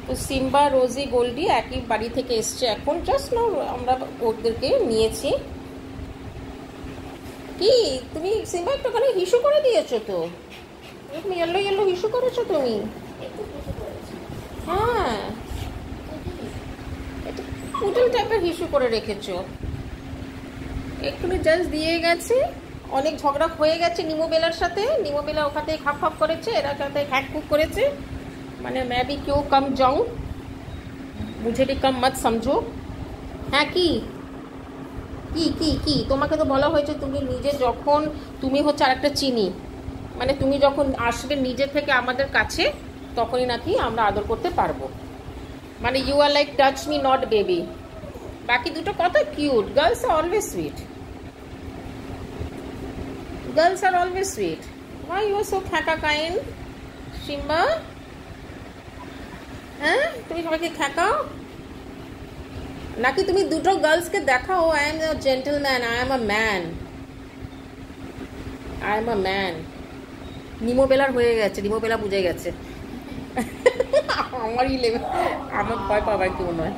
তো সিম্বা, রোজি, গোল্ডি একই বাড়ি থেকে এসছে এখন, জাস্ট নাও আমরা ওদেরকে নিয়েছি। কি তুমি সিম্বা একটুখানি হিসু করে দিয়েছো তো, এরকম ইয়েলো ইয়েলো হিসু করেছো তুমি। হ্যাঁ, এটা পুডল টাইপের হিসু করে রেখেছো। একটুখানি জাস্ট দিয়ে গেছে, অনেক ঝগড়া হয়ে গেছে নিমোবেলার সাথে। নিমোবেলা ওখানে খাপ খাপ করেছে, এরা সাথে হ্যাক খুক করেছে। মানে मैं भी क्यों कम जाऊं, मुझे भी कम मत समझो। হ্যাঁ কি কি কি কি তোমাকে তো বলা হয়েছে তুমি নিজে যখন, তুমি হচ্ছে আরেকটা চিনি, মানে তুমি যখন আসবে নিজে থেকে আমাদের কাছে তখনই নাকি আমরা আদর করতে পারবো। মানে you are like touch me not baby. বাকি দুটো কত cute, girls are always sweet, girls are always sweet. Why you are so খ্যাকা কাইন্ড সিম্বা? হ্যাঁ, তুমি সবাইকে খ্যাকাও নাকি তুমি দুটো গার্লসকে দেখাও I am a gentleman, I am a man, I am a man. নিমোবেলার হয়ে গেছে, নিমোবেলা বুঝে গেছে। আমারই লেবে, আমার ভয় পাবার কেউ নয়।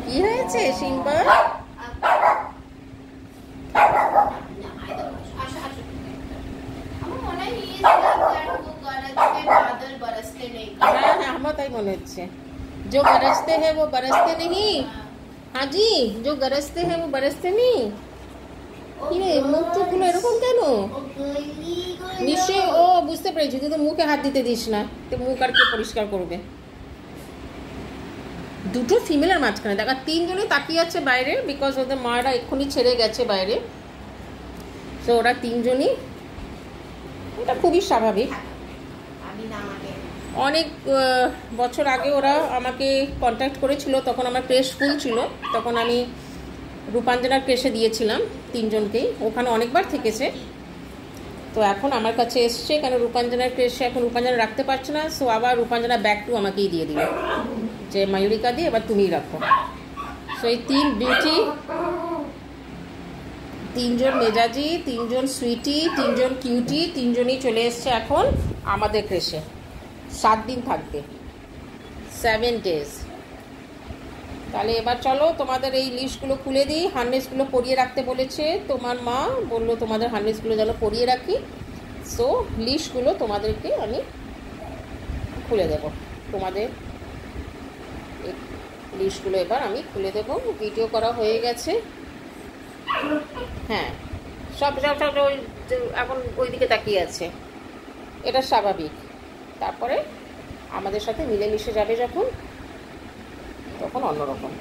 কি হয়েছে সিম্বা? হ্যাঁ হ্যাঁ, আমার তাই মনে হচ্ছে। जो बरसते हैं वो बरसते नहीं। हाँ जी, जो गरजते हैं वो बरसते नहीं। কিরে মুখ চোখগুলো এরকম কেন? নিশ্চয়ই ও বুঝতে পেরেছি, তুই তো মুখে হাত দিতে দিস না, তো মুখ আর কি পরিষ্কার করবে। দুটো ফিমেলের মাঝখানে দেখা, তিনজনই তাকিয়ে আছে বাইরে, বিকজ ওদের মারা এক্ষুনি ছেড়ে গেছে বাইরে। তো ওরা তিনজনই, এটা খুবই স্বাভাবিক। অনেক বছর আগে ওরা আমাকে কন্ট্যাক্ট করেছিল, তখন আমার ক্রেশ ফুল ছিল, তখন আমি রূপাঞ্জনার ক্রেশে দিয়েছিলাম তিনজনকেই, ওখানে অনেকবার থেকেছে। তো এখন আমার কাছে এসছে, কেন রূপাঞ্জনার ক্রেশে এখন রূপাঞ্জনা রাখতে পারছে না, সো আবার রূপাঞ্জনা ব্যাক টু আমাকেই দিয়ে দিল, যে ময়ূরিকা দিয়ে এবার তুমিই রাখো। সো এই তিন বিউটি, তিনজন মেজাজি, তিনজন সুইটি, তিনজন কিউটি, তিনজনই চলে এসছে এখন আমাদের ক্রেশে। 7 দিন থাকবে, 7 days। তাহলে এবার চলো তোমাদের এই লিস্টগুলো খুলে দিই। হার্নেসগুলো পরিয়ে রাখতে বলেছে তোমার মা, বললো তোমাদের হার্নেসগুলো যেন পরিয়ে রাখি। সো লিস্টগুলো তোমাদেরকে আমি খুলে দেব, তোমাদের লিস্টগুলো এবার আমি খুলে দেব। ভিডিও করা হয়ে গেছে। হ্যাঁ, সব সব সব এখন ওই দিকে তাকিয়ে আছে, এটা স্বাভাবিক। তারপরে আমাদের সাথে মিলেমিশে যাবে যখন, তখন অন্যরকম।